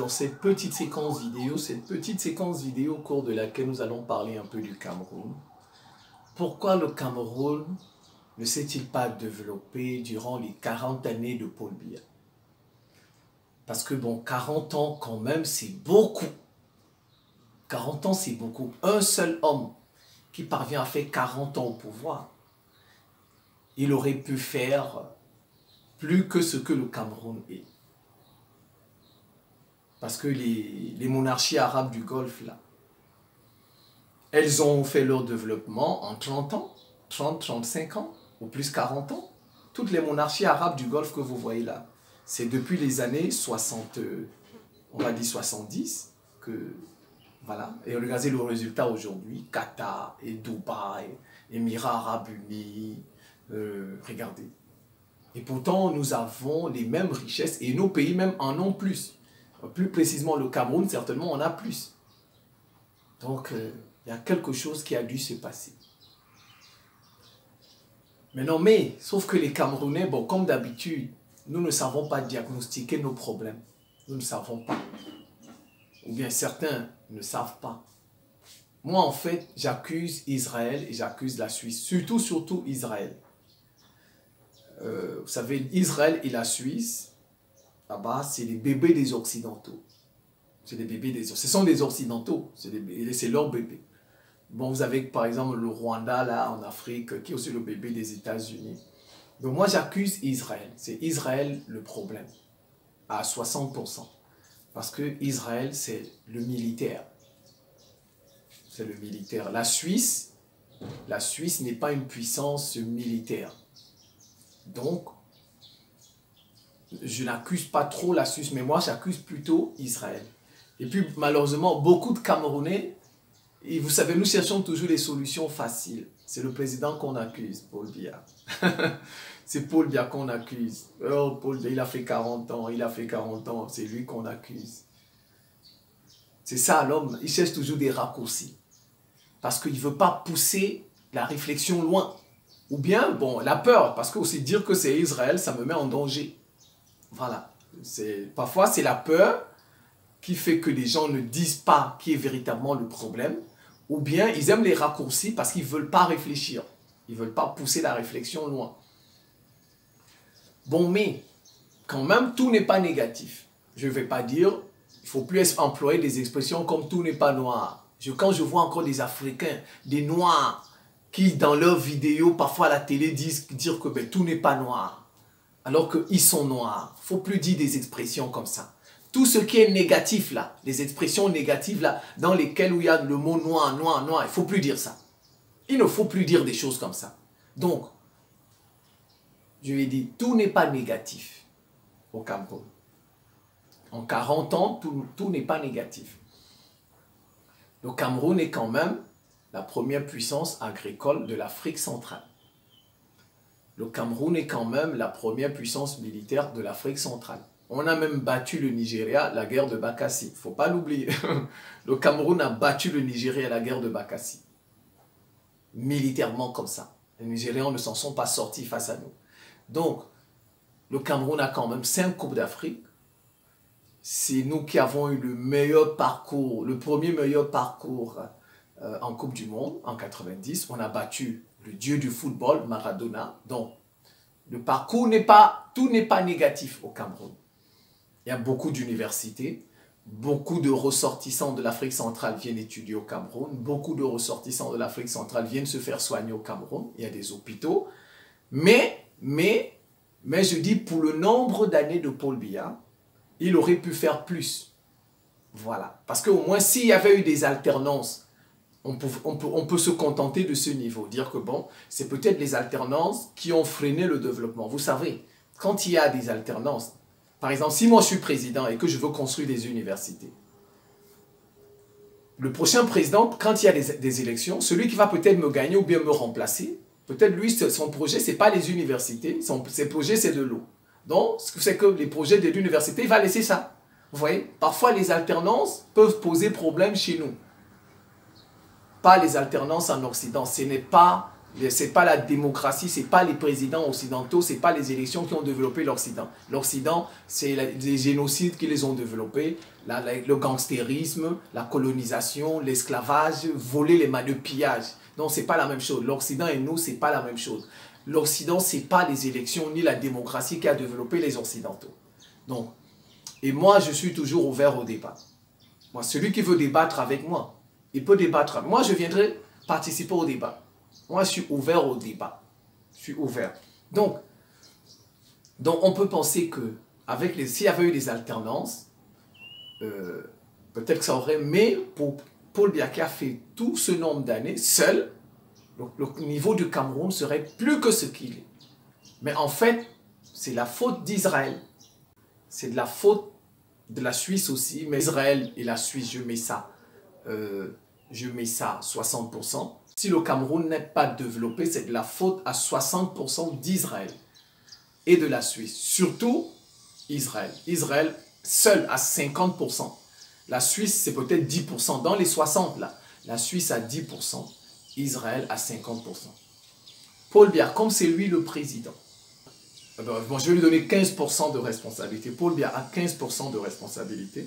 Alors, cette petite séquence vidéo au cours de laquelle nous allons parler un peu du Cameroun. Pourquoi le Cameroun ne s'est-il pas développé durant les 40 années de Paul Biya? Parce que bon, 40 ans quand même, c'est beaucoup. 40 ans, c'est beaucoup. Un seul homme qui parvient à faire 40 ans au pouvoir, il aurait pu faire plus que ce que le Cameroun est. Parce que les monarchies arabes du Golfe, là, elles ont fait leur développement en 30 ans, 30, 35 ans, ou plus 40 ans. Toutes les monarchies arabes du Golfe que vous voyez là, c'est depuis les années 60, on va dire 70, que, voilà. Et regardez le résultat aujourd'hui, Qatar et Dubaï, Émirats arabes unis, regardez. Et pourtant, nous avons les mêmes richesses et nos pays même en ont plus. Plus précisément, le Cameroun, certainement, en a plus. Donc, il y a quelque chose qui a dû se passer. Mais, sauf que les Camerounais, bon, comme d'habitude, nous ne savons pas diagnostiquer nos problèmes. Nous ne savons pas. Ou bien certains ne savent pas. Moi, en fait, j'accuse Israël et j'accuse la Suisse. Surtout Israël. Vous savez, Israël et la Suisse, là-bas, c'est les bébés des Occidentaux. C'est les bébés des... Ce sont des Occidentaux, c'est leurs bébés. Bon, vous avez par exemple le Rwanda, là, en Afrique, qui est aussi le bébé des États-Unis. Donc moi, j'accuse Israël. C'est Israël le problème, à 60%. Parce que Israël, c'est le militaire. C'est le militaire. La Suisse n'est pas une puissance militaire. Donc, je n'accuse pas trop la Suisse, mais moi, j'accuse plutôt Israël. Et puis, malheureusement, beaucoup de Camerounais, et vous savez, nous cherchons toujours des solutions faciles. C'est le président qu'on accuse, Paul Biya. C'est Paul Biya qu'on accuse. Oh, Paul Biya, il a fait 40 ans, c'est lui qu'on accuse. C'est ça, l'homme, il cherche toujours des raccourcis. Parce qu'il ne veut pas pousser la réflexion loin. Ou bien, bon, la peur, parce que aussi dire que c'est Israël, ça me met en danger. Voilà. Parfois, c'est la peur qui fait que les gens ne disent pas qui est véritablement le problème. Ou bien, ils aiment les raccourcis parce qu'ils ne veulent pas réfléchir. Ils ne veulent pas pousser la réflexion loin. Bon, mais, quand même, tout n'est pas négatif. Je ne vais pas dire, il ne faut plus employer des expressions comme tout n'est pas noir. Quand je vois encore des Africains, des Noirs, qui dans leurs vidéos, parfois à la télé, disent que ben, tout n'est pas noir. Alors qu'ils sont noirs. Il ne faut plus dire des expressions comme ça. Tout ce qui est négatif là, les expressions négatives là, dans lesquelles il y a le mot noir, noir, noir, il ne faut plus dire ça. Il ne faut plus dire des choses comme ça. Donc, je vais dire, tout n'est pas négatif au Cameroun. En 40 ans, tout n'est pas négatif. Le Cameroun est quand même la première puissance agricole de l'Afrique centrale. Le Cameroun est quand même la première puissance militaire de l'Afrique centrale. On a même battu le Nigeria, la guerre de Bakassi. Il ne faut pas l'oublier. Le Cameroun a battu le Nigeria à la guerre de Bakassi. Militairement comme ça. Les Nigérians ne s'en sont pas sortis face à nous. Donc, le Cameroun a quand même 5 Coupes d'Afrique. C'est nous qui avons eu le meilleur parcours, le premier meilleur parcours en Coupe du Monde, en 90. On a battu le dieu du football, Maradona. Donc, le parcours n'est pas, tout n'est pas négatif au Cameroun. Il y a beaucoup d'universités, beaucoup de ressortissants de l'Afrique centrale viennent étudier au Cameroun, beaucoup de ressortissants de l'Afrique centrale viennent se faire soigner au Cameroun, il y a des hôpitaux. Mais je dis, pour le nombre d'années de Paul Biya, il aurait pu faire plus. Voilà. Parce qu'au moins, s'il y avait eu des alternances, on peut se contenter de ce niveau. Dire que bon, c'est peut-être les alternances qui ont freiné le développement. Vous savez, quand il y a des alternances, par exemple, si moi je suis président et que je veux construire des universités, le prochain président, quand il y a des élections, celui qui va peut-être me gagner ou bien me remplacer, peut-être lui, son projet, ce n'est pas les universités, ses projets, c'est de l'eau. Donc, ce que c'est que les projets de l'université, il va laisser ça. Vous voyez, parfois les alternances peuvent poser problème chez nous. Pas les alternances en Occident, ce n'est pas Ce n'est pas la démocratie, ce n'est pas les présidents occidentaux, ce n'est pas les élections qui ont développé l'Occident. L'Occident, c'est les génocides qui les ont développés, le gangstérisme, la colonisation, l'esclavage, voler le pillage. Donc, ce n'est pas la même chose. L'Occident et nous, ce n'est pas la même chose. L'Occident, ce n'est pas les élections ni la démocratie qui a développé les Occidentaux. Donc, et moi, je suis toujours ouvert au débat. Moi, celui qui veut débattre avec moi, il peut débattre. Moi, je viendrai participer au débat. Moi, je suis ouvert au débat. Je suis ouvert. Donc on peut penser que s'il y avait eu des alternances, peut-être que ça aurait... Mais pour Paul Biya qui a fait tout ce nombre d'années, seul, le niveau du Cameroun serait plus que ce qu'il est. Mais en fait, c'est la faute d'Israël. C'est de la faute de la Suisse aussi. Mais Israël et la Suisse, je mets ça 60%. Si le Cameroun n'est pas développé, c'est de la faute à 60% d'Israël et de la Suisse. Surtout Israël. Israël seul à 50%. La Suisse, c'est peut-être 10%. Dans les 60, là, la Suisse à 10%, Israël à 50%. Paul Biya, comme c'est lui le président, bon, je vais lui donner 15% de responsabilité. Paul Biya a 15% de responsabilité.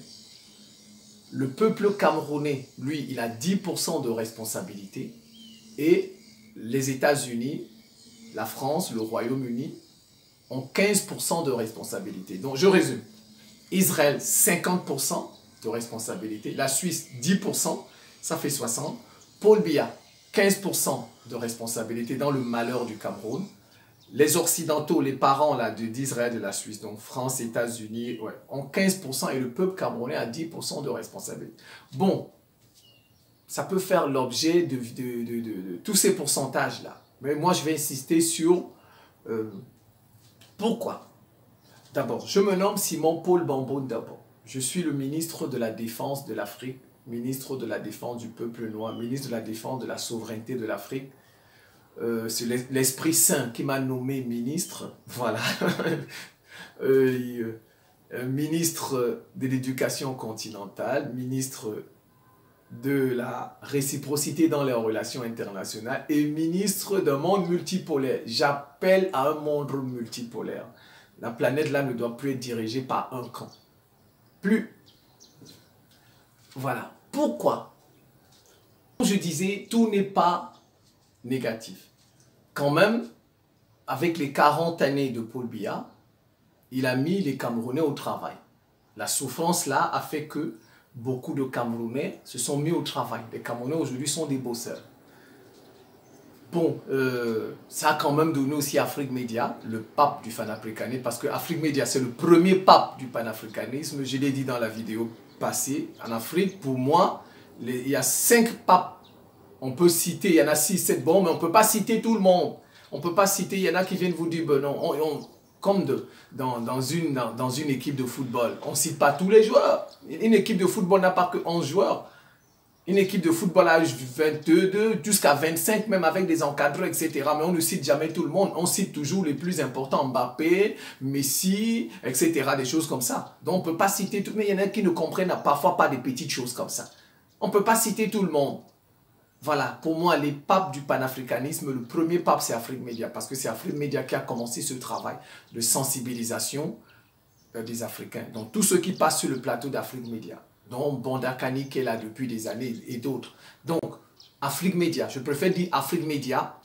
Le peuple camerounais, lui, il a 10% de responsabilité. Et les États-Unis, la France, le Royaume-Uni ont 15% de responsabilité. Donc, je résume. Israël, 50% de responsabilité. La Suisse, 10%. Ça fait 60. Paul Biya, 15% de responsabilité dans le malheur du Cameroun. Les Occidentaux, les parents d'Israël et de la Suisse, donc France, États-Unis, ouais, ont 15% et le peuple camerounais a 10% de responsabilité. Bon, ça peut faire l'objet de tous ces pourcentages-là. Mais moi, je vais insister sur pourquoi. D'abord, je me nomme Simon Paul Bambo d'abord. Je suis le ministre de la Défense de l'Afrique, ministre de la Défense du peuple noir, ministre de la Défense de la souveraineté de l'Afrique. C'est l'Esprit Saint qui m'a nommé ministre, voilà. Ministre de l'Éducation continentale, ministre de la réciprocité dans les relations internationales et ministre d'un monde multipolaire. J'appelle à un monde multipolaire. La planète là ne doit plus être dirigée par un camp. Plus. Voilà. Pourquoi? Je disais, tout n'est pas négatif. Quand même, avec les 40 années de Paul Biya, il a mis les Camerounais au travail. La souffrance là a fait que beaucoup de Camerounais se sont mis au travail. Les Camerounais aujourd'hui sont des bosseurs. Bon, ça a quand même donné aussi Afrique Média, le pape du panafricanisme, parce que Afrique Média, c'est le premier pape du panafricanisme. Je l'ai dit dans la vidéo passée. En Afrique, pour moi, il y a 5 papes. On peut citer, il y en a 6, 7, bon, mais on ne peut pas citer tout le monde. On ne peut pas citer, il y en a qui viennent vous dire, ben non, comme dans une équipe de football, on ne cite pas tous les joueurs. Une équipe de football n'a pas que 11 joueurs. Une équipe de football à 22 jusqu'à 25, même avec des encadreurs, etc. Mais on ne cite jamais tout le monde. On cite toujours les plus importants, Mbappé, Messi, etc. Des choses comme ça. Donc on ne peut pas citer tout. Mais il y en a qui ne comprennent parfois pas des petites choses comme ça. On ne peut pas citer tout le monde. Voilà, pour moi, les papes du panafricanisme, le premier pape, c'est Afrique Média. Parce que c'est Afrique Média qui a commencé ce travail de sensibilisation des Africains. Donc tous ceux qui passent sur le plateau d'Afrique Média, dont Bondakani qui est là depuis des années et d'autres. Donc, Afrique Média, je préfère dire Afrique Média.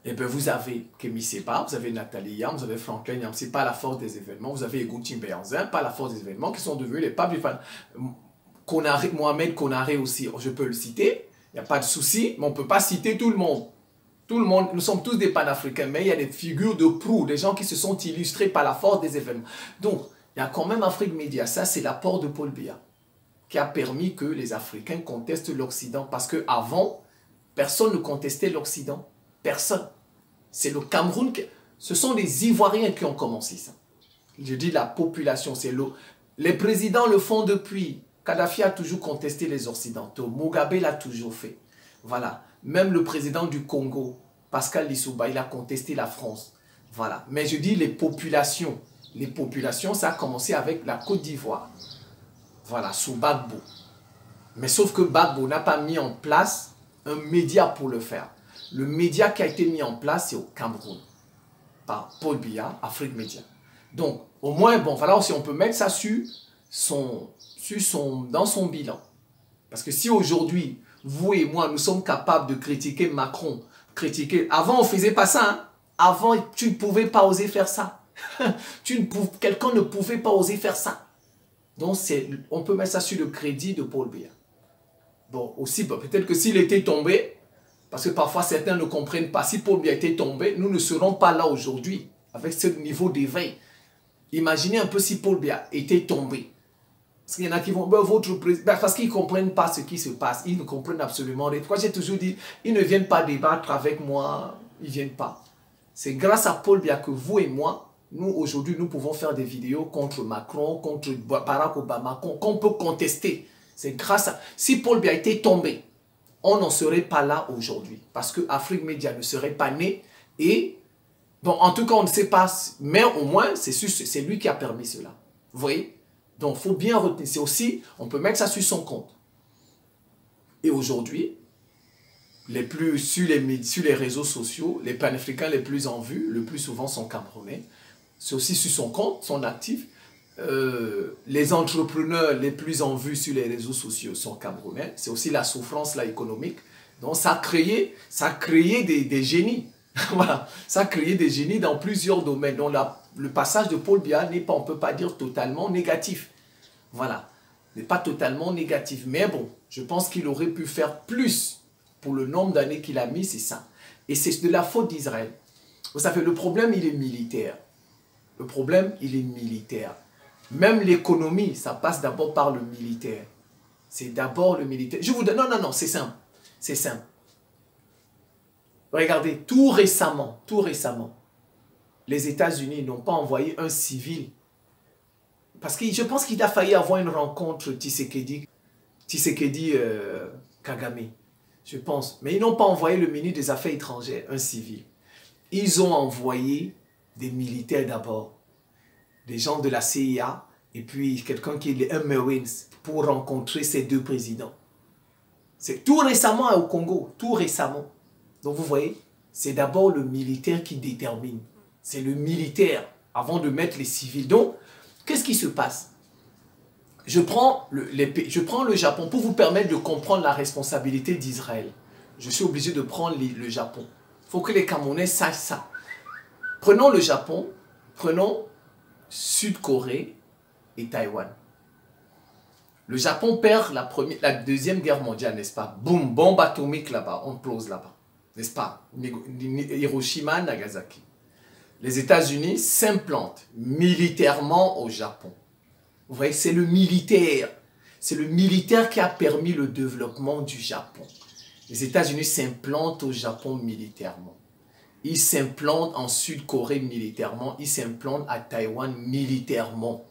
Et bien, vous avez Kémy Séba, vous avez Nathalie Yam, vous avez Franklin Yam, c'est pas la force des événements. Vous avez Ego Timbeyanzin, pas la force des événements, qui sont devenus les papes du panafricanisme. Mohamed Konaré aussi, je peux le citer, il n'y a pas de souci, mais on ne peut pas citer tout le monde. Tout le monde, nous sommes tous des panafricains, mais il y a des figures de proue, des gens qui se sont illustrés par la force des événements. Donc, il y a quand même Afrique Média, ça c'est l'apport de Paul Biya, qui a permis que les Africains contestent l'Occident. Parce qu'avant, personne ne contestait l'Occident. Personne. C'est le Cameroun, ce sont les Ivoiriens qui ont commencé ça. Je dis la population, c'est les présidents le font depuis. Kadhafi a toujours contesté les Occidentaux. Mugabe l'a toujours fait. Voilà. Même le président du Congo, Pascal Lissouba, il a contesté la France. Voilà. Mais je dis les populations. Les populations, ça a commencé avec la Côte d'Ivoire. Voilà, sous Gbagbo. Mais sauf que Gbagbo n'a pas mis en place un média pour le faire. Le média qui a été mis en place, c'est au Cameroun, par Paul Biya, Afrique Média. Donc, au moins, bon, voilà, si on peut mettre ça dans son bilan. Parce que si aujourd'hui, vous et moi, nous sommes capables de critiquer Macron, Avant, on ne faisait pas ça. Hein. Avant, tu ne pouvais pas oser faire ça. Quelqu'un ne pouvait pas oser faire ça. Donc, on peut mettre ça sur le crédit de Paul Biya. Bon, aussi, peut-être que s'il était tombé, parce que parfois certains ne comprennent pas, si Paul Biya était tombé, nous ne serons pas là aujourd'hui, avec ce niveau d'éveil. Imaginez un peu si Paul Biya était tombé. Parce qu'il y en a qui vont, parce qu'ils ne comprennent pas ce qui se passe. Ils ne comprennent absolument rien. Pourquoi j'ai toujours dit, ils ne viennent pas débattre avec moi, ils ne viennent pas. C'est grâce à Paul Biya que vous et moi, nous aujourd'hui, nous pouvons faire des vidéos contre Macron, contre Barack Obama, qu'on peut contester. C'est grâce à... Si Paul Biya était tombé, on n'en serait pas là aujourd'hui. Parce que Afrique Média ne serait pas né. Et, bon, en tout cas, on ne sait pas. Mais au moins, c'est lui qui a permis cela. Vous voyez? Donc, il faut bien retenir. C'est aussi, on peut mettre ça sur son compte. Et aujourd'hui, sur les réseaux sociaux, les panafricains les plus en vue, le plus souvent sont camerounais. C'est aussi sur son compte, son actif. Les entrepreneurs les plus en vue sur les réseaux sociaux sont camerounais. C'est aussi la souffrance là, économique. Donc, ça a créé des génies. Voilà, ça a créé des génies dans plusieurs domaines. Donc, le passage de Paul Biya n'est pas, on ne peut pas dire totalement négatif. Voilà, n'est pas totalement négatif. Mais bon, je pense qu'il aurait pu faire plus pour le nombre d'années qu'il a mis, c'est ça. Et c'est de la faute d'Israël. Vous savez, le problème, il est militaire. Le problème, il est militaire. Même l'économie, ça passe d'abord par le militaire. C'est d'abord le militaire. Je vous donne... Non, c'est simple. C'est simple. Regardez, tout récemment, les États-Unis n'ont pas envoyé un civil. Parce que je pense qu'il a failli avoir une rencontre Tshisekedi Kagame. Je pense. Mais ils n'ont pas envoyé le ministre des Affaires étrangères, un civil. Ils ont envoyé des militaires d'abord. Des gens de la CIA et puis quelqu'un qui est un Marines pour rencontrer ces deux présidents. C'est tout récemment au Congo, tout récemment. Donc vous voyez, c'est d'abord le militaire qui détermine. C'est le militaire avant de mettre les civils. Donc, qu'est-ce qui se passe? Je prends le Japon pour vous permettre de comprendre la responsabilité d'Israël. Je suis obligé de prendre le Japon. Il faut que les Camerounais sachent ça. Prenons le Japon, prenons Sud-Corée et Taïwan. Le Japon perd la deuxième guerre mondiale, n'est-ce pas? Boum, bombe atomique là-bas, on plose là-bas, n'est-ce pas? Hiroshima, Nagasaki. Les États-Unis s'implantent militairement au Japon. Vous voyez, c'est le militaire. C'est le militaire qui a permis le développement du Japon. Les États-Unis s'implantent au Japon militairement. Ils s'implantent en Sud-Corée militairement. Ils s'implantent à Taïwan militairement.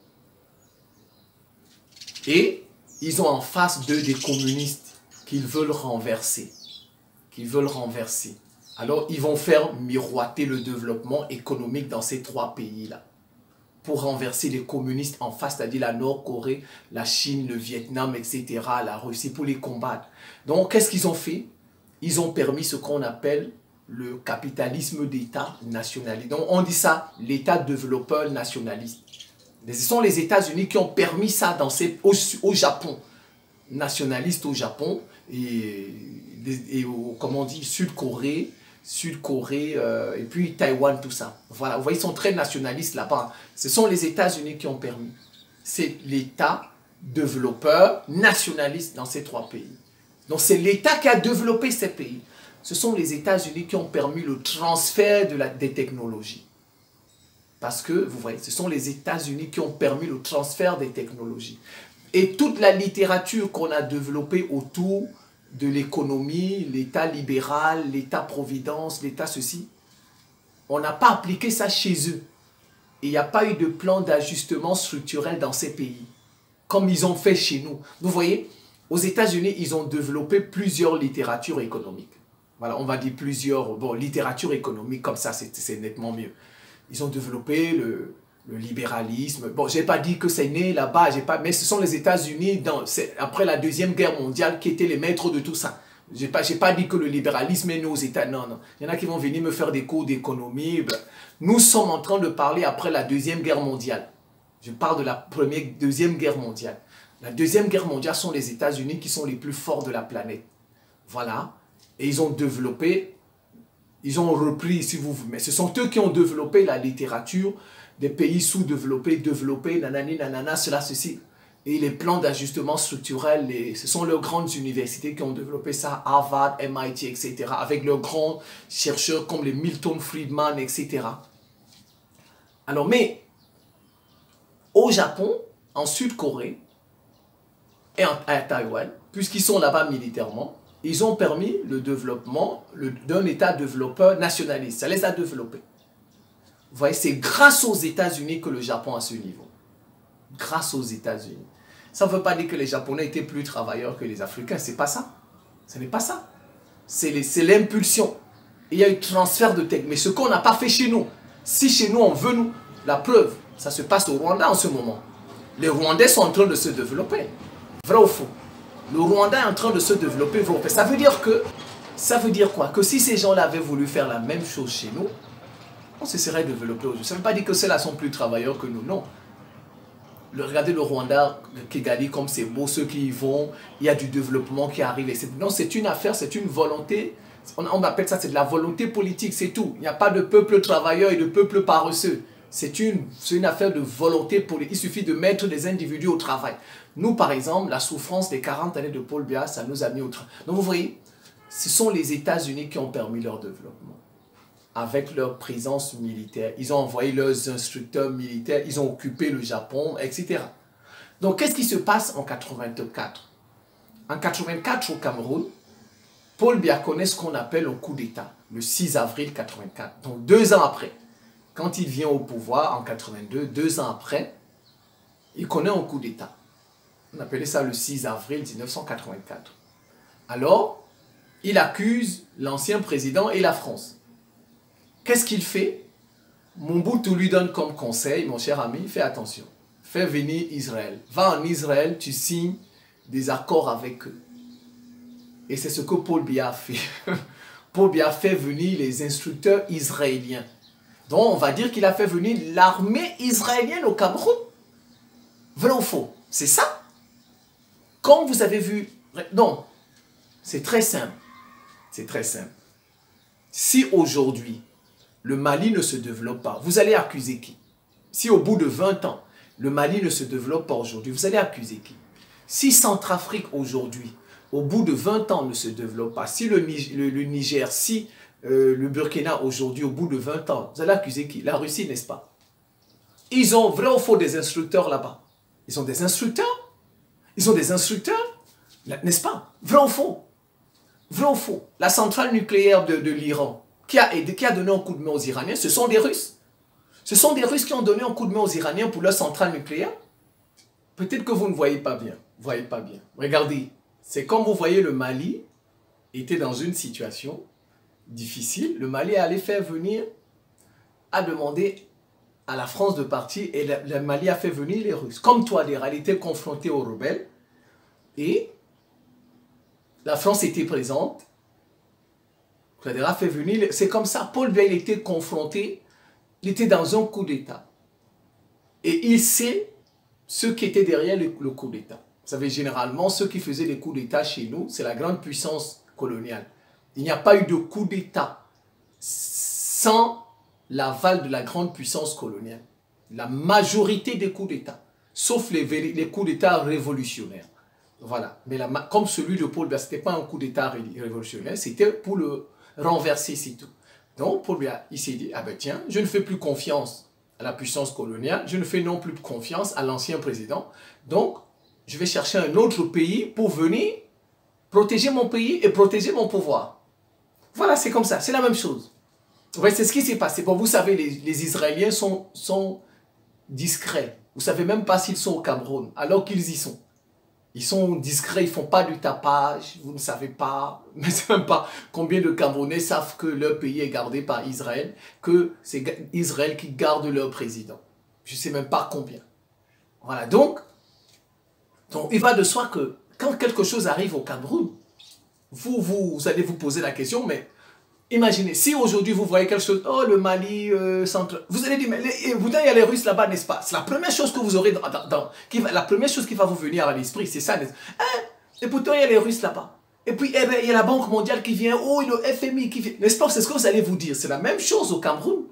Et ils ont en face d'eux des communistes qu'ils veulent renverser. Alors, ils vont faire miroiter le développement économique dans ces trois pays-là. Pour renverser les communistes en face, c'est-à-dire la Nord-Corée, la Chine, le Vietnam, etc., la Russie, pour les combattre. Donc, qu'est-ce qu'ils ont fait? Ils ont permis ce qu'on appelle le capitalisme d'État nationaliste. Donc, on dit ça, l'État développeur nationaliste. Ce sont les États-Unis qui ont permis ça au Japon. Nationaliste au Japon et comment on dit, Sud-Corée, et puis Taïwan, tout ça. Voilà, vous voyez, ils sont très nationalistes là-bas. Ce sont les États-Unis qui ont permis. C'est l'État développeur nationaliste dans ces trois pays. Donc c'est l'État qui a développé ces pays. Ce sont les États-Unis qui ont permis le transfert des technologies. Parce que, vous voyez, ce sont les États-Unis qui ont permis le transfert des technologies. Et toute la littérature qu'on a développée autour de l'économie, l'État libéral, l'État-providence, l'État ceci, on n'a pas appliqué ça chez eux. Et il n'y a pas eu de plan d'ajustement structurel dans ces pays, comme ils ont fait chez nous. Vous voyez, aux États-Unis, ils ont développé plusieurs littératures économiques. Voilà, on va dire plusieurs, bon, littérature économique, comme ça, c'est nettement mieux. Ils ont développé le libéralisme. Bon, je n'ai pas dit que c'est né là-bas, mais ce sont les États-Unis, après la Deuxième Guerre mondiale, qui étaient les maîtres de tout ça. J'ai pas dit que le libéralisme est né aux États. Non, non. Il y en a qui vont venir me faire des cours d'économie. Nous sommes en train de parler après la Deuxième Guerre mondiale. Je parle de la Deuxième Guerre mondiale. La Deuxième Guerre mondiale sont les États-Unis qui sont les plus forts de la planète. Voilà. Et ils ont développé, ils ont repris, si vous voulez, mais ce sont eux qui ont développé la littérature des pays sous-développés, développés, nanani, nanana, cela, ceci. Et les plans d'ajustement structurel, ce sont leurs grandes universités qui ont développé ça, Harvard, MIT, etc., avec leurs grands chercheurs comme les Milton Friedman, etc. Alors, mais, au Japon, en Sud-Corée et à Taïwan, puisqu'ils sont là-bas militairement, ils ont permis le développement d'un État développeur nationaliste. Ça les a développés. Vous voyez, c'est grâce aux États-Unis que le Japon a ce niveau. Grâce aux États-Unis. Ça ne veut pas dire que les Japonais étaient plus travailleurs que les Africains. Ce n'est pas ça. Ce n'est pas ça. C'est l'impulsion. Il y a eu transfert de technologie. Mais ce qu'on n'a pas fait chez nous. Si chez nous, on veut nous, la preuve, ça se passe au Rwanda en ce moment. Les Rwandais sont en train de se développer. Vrai ou faux? Le Rwanda est en train de se développer. Ça veut dire que, ça veut dire quoi? Que si ces gens-là avaient voulu faire la même chose chez nous, on se serait développé aujourd'hui. Ça ne veut pas dire que ceux-là sont plus travailleurs que nous, non. Regardez le Rwanda, Kigali, comme c'est beau, ceux qui y vont, il y a du développement qui arrive. Non, c'est une affaire, c'est une volonté. On appelle ça, c'est de la volonté politique, c'est tout. Il n'y a pas de peuple travailleur et de peuple paresseux. C'est une affaire de volonté politique. Il suffit de mettre des individus au travail. Nous, par exemple, la souffrance des 40 années de Paul Biya, ça nous a mis au travail. Donc, vous voyez, ce sont les États-Unis qui ont permis leur développement. Avec leur présence militaire. Ils ont envoyé leurs instructeurs militaires, ils ont occupé le Japon, etc. Donc, qu'est-ce qui se passe en 84? En 84, au Cameroun, Paul Biya connaît ce qu'on appelle un coup d'État, le 6 avril 84. Donc, 2 ans après, quand il vient au pouvoir, en 82, 2 ans après, il connaît un coup d'État. On appelait ça le 6 avril 1984. Alors, il accuse l'ancien président et la France. Qu'est-ce qu'il fait? Mobutu lui donne comme conseil, mon cher ami, fais attention. Fais venir Israël. Va en Israël, tu signes des accords avec eux. Et c'est ce que Paul Biya a fait. Paul Biya a fait venir les instructeurs israéliens. Donc on va dire qu'il a fait venir l'armée israélienne au Cameroun. Vrai ou faux? C'est ça. Comme vous avez vu... Non, c'est très simple. C'est très simple. Si aujourd'hui, le Mali ne se développe pas, vous allez accuser qui? Si au bout de 20 ans, le Mali ne se développe pas aujourd'hui, vous allez accuser qui? Si Centrafrique aujourd'hui, au bout de 20 ans ne se développe pas, si le Niger, si le Burkina aujourd'hui, au bout de 20 ans, vous allez accuser qui? La Russie, n'est-ce pas? Ils ont, vrai ou faux, des instructeurs là-bas? Ils ont des instructeurs? Ils ont des instructeurs? N'est-ce pas? Vrai ou faux? Vrai ou faux? La centrale nucléaire de l'Iran, qui a donné un coup de main aux Iraniens, ce sont des Russes. Ce sont des Russes qui ont donné un coup de main aux Iraniens pour leur centrale nucléaire. Peut-être que vous ne voyez pas bien. Vous voyez pas bien. Regardez, c'est comme vous voyez le Mali était dans une situation difficile. Le Mali allait faire venir, a demandé à la France de partir et le Mali a fait venir les Russes. Comme toi, il était confronté aux rebelles et la France était présente. Fait venir, c'est comme ça, Paul Biya, il était confronté, il était dans un coup d'État. Et il sait ceux qui étaient derrière le coup d'État. Vous savez, généralement, ceux qui faisaient les coups d'État chez nous, c'est la grande puissance coloniale. Il n'y a pas eu de coup d'État sans l'aval de la grande puissance coloniale. La majorité des coups d'État, sauf les coups d'État révolutionnaires. Voilà. Mais comme celui de Paul Biya, ce n'était pas un coup d'État révolutionnaire, c'était pour le renverser, c'est tout. Donc, Paul Biya, il s'est dit, ah ben tiens, je ne fais plus confiance à la puissance coloniale, je ne fais non plus confiance à l'ancien président, donc je vais chercher un autre pays pour venir protéger mon pays et protéger mon pouvoir. Voilà, c'est comme ça, c'est la même chose. Ouais, c'est ce qui s'est passé. Bon, vous savez, les Israéliens sont discrets. Vous ne savez même pas s'ils sont au Cameroun, alors qu'ils y sont. Ils sont discrets, ils ne font pas du tapage, vous ne savez pas, mais c'est même pas combien de Camerounais savent que leur pays est gardé par Israël, que c'est Israël qui garde leur président. Je ne sais même pas combien. Voilà, donc il va de soi que quand quelque chose arrive au Cameroun, vous allez vous poser la question, mais imaginez, si aujourd'hui vous voyez quelque chose, oh le Mali, centre, vous allez dire, mais pourtant il y a les Russes là-bas, n'est-ce pas? C'est la première chose que vous aurez la première chose qui va vous venir à l'esprit, c'est ça. Hein? Et pourtant il y a les Russes là-bas. Et puis eh ben, il y a la Banque mondiale qui vient, oh le FMI qui vient, n'est-ce pas? C'est ce que vous allez vous dire. C'est la même chose au Cameroun.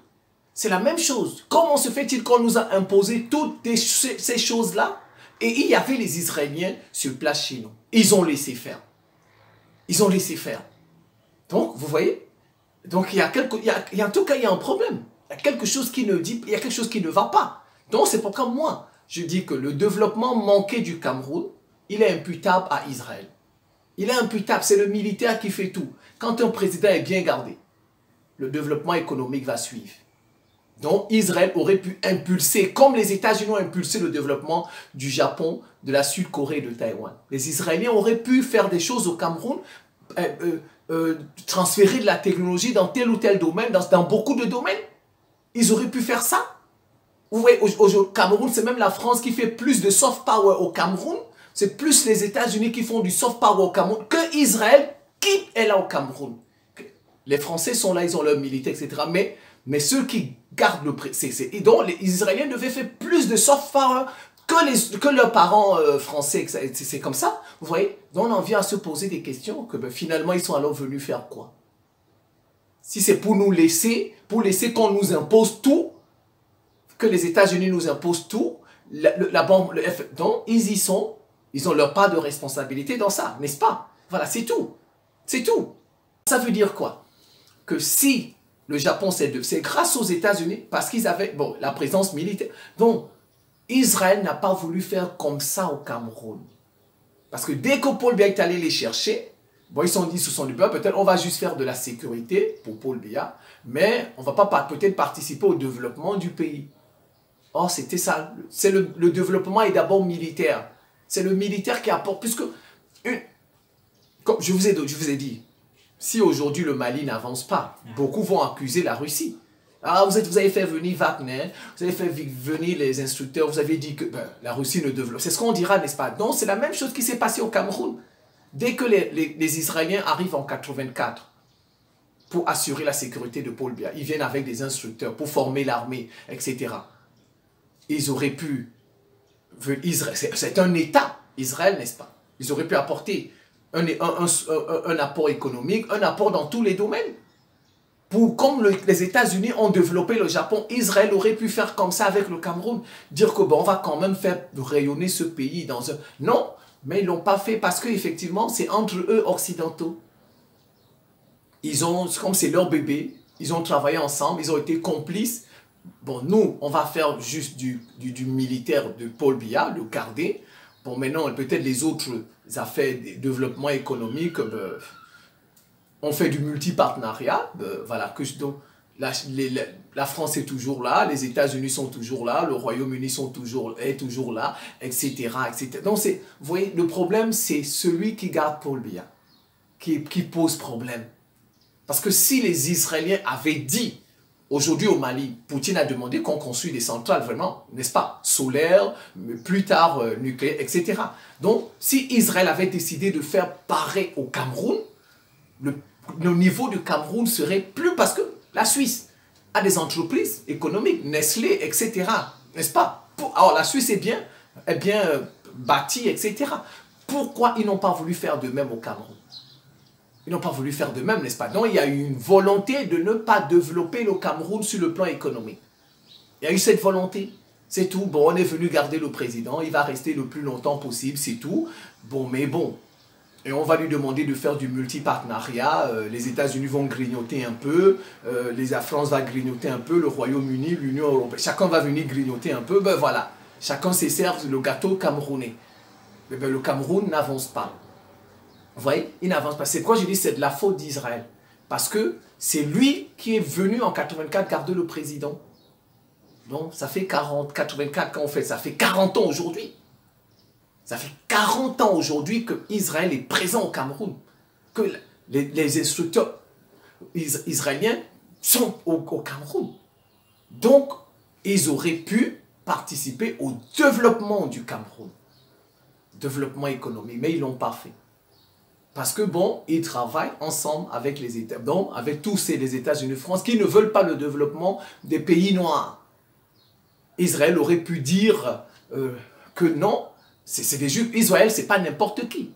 C'est la même chose. Comment se fait-il qu'on nous a imposé toutes ces choses-là? Et il y avait les Israéliens sur place chez nous. Ils ont laissé faire. Ils ont laissé faire. Donc, vous voyez? Donc, en tout cas, il y a un problème. Il y a quelque chose qui ne dit, il y a quelque chose qui ne va pas. Donc, c'est pourquoi moi, je dis que le développement manqué du Cameroun, il est imputable à Israël. Il est imputable, c'est le militaire qui fait tout. Quand un président est bien gardé, le développement économique va suivre. Donc Israël aurait pu impulser, comme les États-Unis ont impulsé le développement du Japon, de la Sud-Corée et de Taïwan. Les Israéliens auraient pu faire des choses au Cameroun, transférer de la technologie dans tel ou tel domaine, dans beaucoup de domaines. Ils auraient pu faire ça. Vous voyez, au Cameroun, c'est même la France qui fait plus de soft power au Cameroun. C'est plus les États-Unis qui font du soft power au Cameroun que Israël qui est là au Cameroun. Les Français sont là, ils ont leurs militaires, etc. Mais ceux qui gardent le... Et donc, les Israéliens devaient faire plus de soft power que leurs parents français. C'est comme ça, vous voyez. Donc, on en vient à se poser des questions que ben, finalement, ils sont alors venus faire quoi? Si c'est pour nous laisser, qu'on nous impose tout, que les États-Unis nous imposent tout, donc, ils y sont, ils ont leur part de responsabilité dans ça, n'est-ce pas? Voilà, c'est tout. C'est tout. Ça veut dire quoi? Que si le Japon, c'est grâce aux États-Unis, parce qu'ils avaient la présence militaire. Donc, Israël n'a pas voulu faire comme ça au Cameroun. Parce que dès que Paul Biya est allé les chercher, bon, ils se sont dit, peut-être on va juste faire de la sécurité pour Paul Biya, mais on ne va pas peut-être participer au développement du pays. Or, c'était ça. C'est le développement est d'abord militaire. C'est le militaire qui apporte, puisque, comme je vous ai dit, si aujourd'hui le Mali n'avance pas, beaucoup vont accuser la Russie. Ah, vous avez fait venir Wagner, vous avez fait venir les instructeurs, vous avez dit que ben, la Russie ne développe. C'est ce qu'on dira, n'est-ce pas? Donc, c'est la même chose qui s'est passé au Cameroun. Dès que les Israéliens arrivent en 84 pour assurer la sécurité de Paul Biya, ils viennent avec des instructeurs pour former l'armée, etc. Ils auraient pu... C'est un État, Israël, n'est-ce pas? Ils auraient pu apporter un apport économique, un apport dans tous les domaines. Comme les États-Unis ont développé le Japon, Israël aurait pu faire comme ça avec le Cameroun. Dire que bon, on va quand même faire rayonner ce pays dans un... Non, mais ils ne l'ont pas fait parce qu'effectivement, c'est entre eux occidentaux. Comme c'est leur bébé, ils ont travaillé ensemble, ils ont été complices. Bon, nous, on va faire juste du militaire de Paul Biya, le garder. Bon, maintenant, peut-être les autres affaires de développement économique, on fait du multipartenariat. Voilà, donc, la France est toujours là, les États-Unis sont toujours là, le Royaume-Uni est toujours là, etc. etc. Donc, vous voyez, le problème, c'est celui qui garde Paul Biya, qui pose problème. Parce que si les Israéliens avaient dit, aujourd'hui au Mali, Poutine a demandé qu'on construise des centrales vraiment, n'est-ce pas, solaires, plus tard nucléaires, etc. Donc, si Israël avait décidé de faire pareil au Cameroun, le niveau du Cameroun serait plus parce que la Suisse a des entreprises économiques, Nestlé, etc. N'est-ce pas? Alors, la Suisse est bien bâtie, etc. Pourquoi ils n'ont pas voulu faire de même au Cameroun? Ils n'ont pas voulu faire de même, n'est-ce pas? Donc, il y a eu une volonté de ne pas développer le Cameroun sur le plan économique. Il y a eu cette volonté. C'est tout. Bon, on est venu garder le président. Il va rester le plus longtemps possible, c'est tout. Bon, mais bon. Et on va lui demander de faire du multipartenariat. Les États-Unis vont grignoter un peu. La France va grignoter un peu. Le Royaume-Uni, l'Union européenne. Chacun va venir grignoter un peu. Ben voilà. Chacun s'esserve le gâteau camerounais. Mais ben, le Cameroun n'avance pas. Vous voyez, il n'avance pas. C'est pourquoi je dis c'est de la faute d'Israël. Parce que c'est lui qui est venu en 84 garder le président. Donc, ça fait 84 quand on fait ça. Ça fait 40 ans aujourd'hui. Ça fait 40 ans aujourd'hui que Israël est présent au Cameroun. Que les instructeurs israéliens sont au Cameroun. Donc, ils auraient pu participer au développement du Cameroun. Développement économique. Mais ils ne l'ont pas fait. Parce que bon, ils travaillent ensemble avec les États, donc avec tous les États-Unis, France, qui ne veulent pas le développement des pays noirs. Israël aurait pu dire que non, c'est des Juifs. Israël, c'est pas n'importe qui.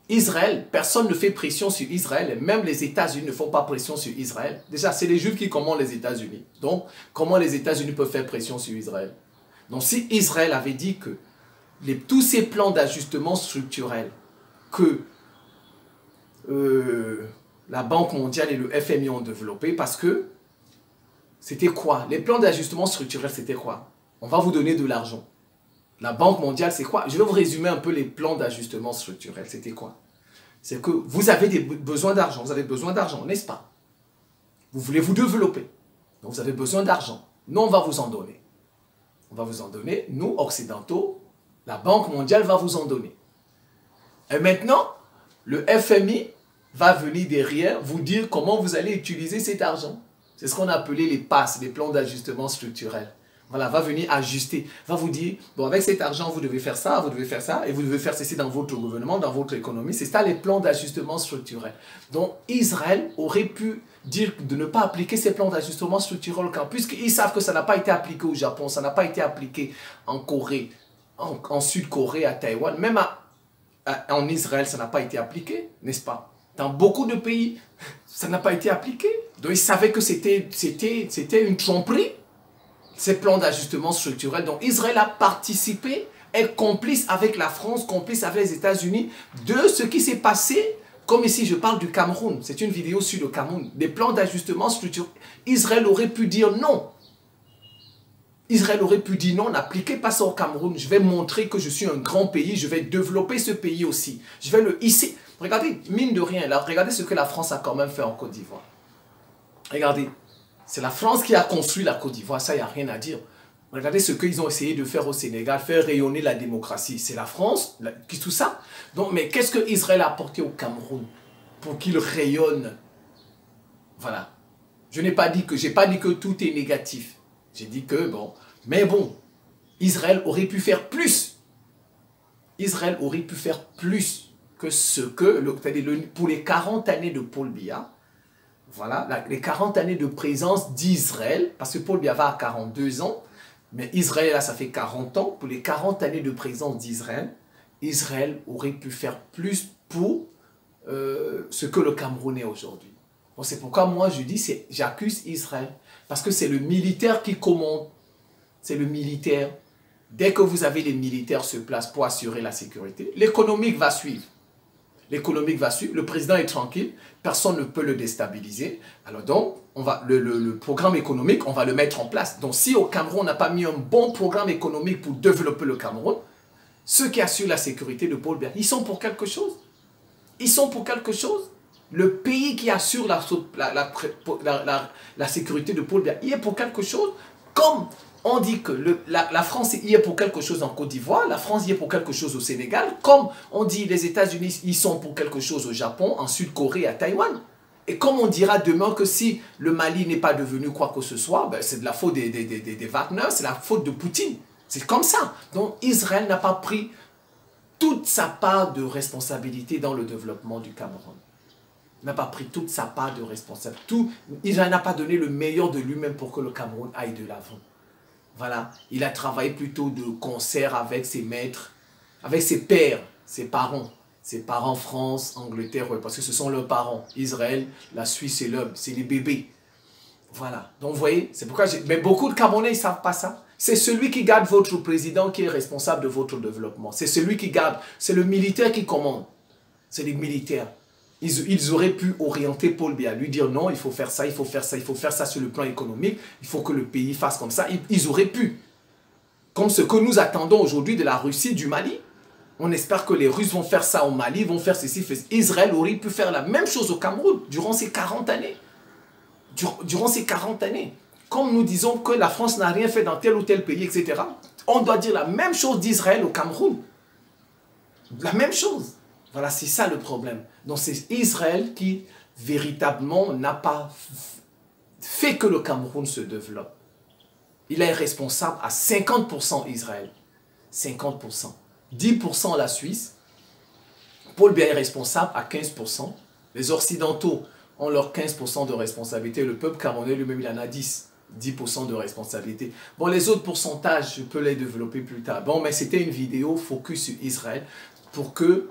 Israël, personne ne fait pression sur Israël, et même les États-Unis ne font pas pression sur Israël. Déjà, c'est les Juifs qui commandent les États-Unis. Donc, comment les États-Unis peuvent faire pression sur Israël? Donc, si Israël avait dit que tous ces plans d'ajustement structurel que la Banque mondiale et le FMI ont développé, parce que c'était quoi? Les plans d'ajustement structurel, c'était quoi? On va vous donner de l'argent. La Banque mondiale, c'est quoi? Je vais vous résumer un peu les plans d'ajustement structurel. C'était quoi? C'est que vous avez besoin d'argent. Vous avez besoin d'argent, n'est-ce pas? Vous voulez vous développer. Donc vous avez besoin d'argent. Nous, on va vous en donner. On va vous en donner. Nous, occidentaux, la Banque mondiale va vous en donner. Et maintenant, le FMI va venir derrière vous dire comment vous allez utiliser cet argent. C'est ce qu'on a appelé les PAS, les plans d'ajustement structurel. Voilà, va venir ajuster, va vous dire, bon, avec cet argent, vous devez faire ça, et vous devez faire ceci dans votre gouvernement, dans votre économie. C'est ça les plans d'ajustement structurel. Donc, Israël aurait pu dire de ne pas appliquer ces plans d'ajustement structurel, puisqu'ils savent que ça n'a pas été appliqué au Japon, ça n'a pas été appliqué en Corée, en Sud-Corée, à Taïwan, même en Israël, ça n'a pas été appliqué, n'est-ce pas? Dans beaucoup de pays, ça n'a pas été appliqué. Donc, ils savaient que c'était une tromperie. Ces plans d'ajustement structurel. Donc Israël a participé, est complice avec la France, complice avec les États-Unis de ce qui s'est passé, comme ici je parle du Cameroun. C'est une vidéo sur le Cameroun. Des plans d'ajustement structurel. Israël aurait pu dire non. Israël aurait pu dire non, n'appliquez pas ça au Cameroun. Je vais montrer que je suis un grand pays, je vais développer ce pays aussi. Je vais le hisser. Regardez, mine de rien, là, regardez ce que la France a quand même fait en Côte d'Ivoire. Regardez. C'est la France qui a construit la Côte d'Ivoire, ça, il n'y a rien à dire. Regardez ce qu'ils ont essayé de faire au Sénégal, faire rayonner la démocratie. C'est la France, tout ça. Donc, mais qu'est-ce que Israël a apporté au Cameroun pour qu'il rayonne? Voilà. Je n'ai pas dit que tout est négatif. J'ai dit que, bon, mais bon, Israël aurait pu faire plus. Israël aurait pu faire plus que ce que, pour les 40 années de Paul Biya. Voilà, les 40 années de présence d'Israël, parce que Paul Biya a 42 ans, mais Israël, là, ça fait 40 ans. Pour les 40 années de présence d'Israël, Israël aurait pu faire plus pour ce que le Cameroun est aujourd'hui. Bon, c'est pourquoi moi, je dis, j'accuse Israël, parce que c'est le militaire qui commande. C'est le militaire. Dès que vous avez les militaires sur place pour assurer la sécurité, l'économique va suivre. L'économique va suivre, le président est tranquille, personne ne peut le déstabiliser. Alors donc, le programme économique, on va le mettre en place. Donc si au Cameroun, on n'a pas mis un bon programme économique pour développer le Cameroun, ceux qui assurent la sécurité de Paul Biya, ils sont pour quelque chose. Ils sont pour quelque chose. Le pays qui assure la sécurité de Paul Biya, il est pour quelque chose. Comme on dit que la France y est pour quelque chose en Côte d'Ivoire, la France y est pour quelque chose au Sénégal, comme on dit les États-Unis y sont pour quelque chose au Japon, en Sud-Corée, à Taïwan. Et comme on dira demain que si le Mali n'est pas devenu quoi que ce soit, ben c'est de la faute des Wagner, c'est la faute de Poutine. C'est comme ça. Donc Israël n'a pas pris toute sa part de responsabilité dans le développement du Cameroun. Il n'a pas pris toute sa part de responsabilité. Israël n'a pas donné le meilleur de lui-même pour que le Cameroun aille de l'avant. Voilà, il a travaillé plutôt de concert avec ses maîtres, avec ses pères, ses parents France, Angleterre, ouais, parce que ce sont leurs parents. Israël, la Suisse et l'homme, c'est les bébés. Voilà, donc vous voyez, c'est pourquoi mais beaucoup de Camerounais, ils ne savent pas ça. C'est celui qui garde votre président qui est responsable de votre développement. C'est celui qui garde, c'est le militaire qui commande. C'est les militaires. Ils auraient pu orienter Paul Biya, lui dire non, il faut faire ça, il faut faire ça, il faut faire ça sur le plan économique, il faut que le pays fasse comme ça. Ils auraient pu. Comme ce que nous attendons aujourd'hui de la Russie, du Mali. On espère que les Russes vont faire ça au Mali, vont faire ceci. Israël aurait pu faire la même chose au Cameroun durant ces 40 années. Durant ces 40 années. Comme nous disons que la France n'a rien fait dans tel ou tel pays, etc. On doit dire la même chose d'Israël au Cameroun. La même chose. Voilà, c'est ça le problème. Donc c'est Israël qui, véritablement, n'a pas fait que le Cameroun se développe. Il est responsable à 50% Israël. 50%. 10% la Suisse. Paul Biya est responsable à 15%. Les Occidentaux ont leurs 15% de responsabilité. Le peuple camerounais lui-même, il en a 10% de responsabilité. Bon, les autres pourcentages, je peux les développer plus tard. Bon, mais c'était une vidéo focus sur Israël pour que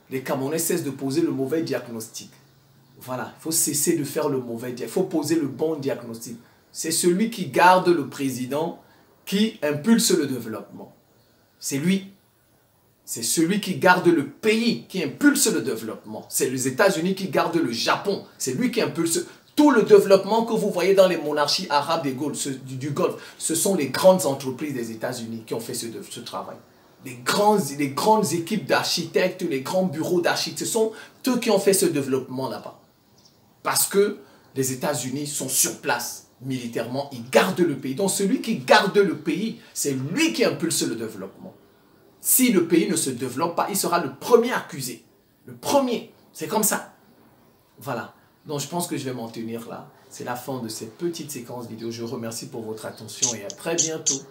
les Camerounais cessent de poser le mauvais diagnostic. Voilà, il faut cesser de faire le mauvais diagnostic. Il faut poser le bon diagnostic. C'est celui qui garde le président qui impulse le développement. C'est lui. C'est celui qui garde le pays qui impulse le développement. C'est les États-Unis qui gardent le Japon. C'est lui qui impulse tout le développement que vous voyez dans les monarchies arabes du Golfe. Ce sont les grandes entreprises des États-Unis qui ont fait ce travail. Les grandes équipes d'architectes, les grands bureaux d'architectes, ce sont eux qui ont fait ce développement là-bas. Parce que les États-Unis sont sur place militairement, ils gardent le pays. Donc celui qui garde le pays, c'est lui qui impulse le développement. Si le pays ne se développe pas, il sera le premier accusé. Le premier. C'est comme ça. Voilà. Donc je pense que je vais m'en tenir là. C'est la fin de cette petite séquence vidéo. Je vous remercie pour votre attention et à très bientôt.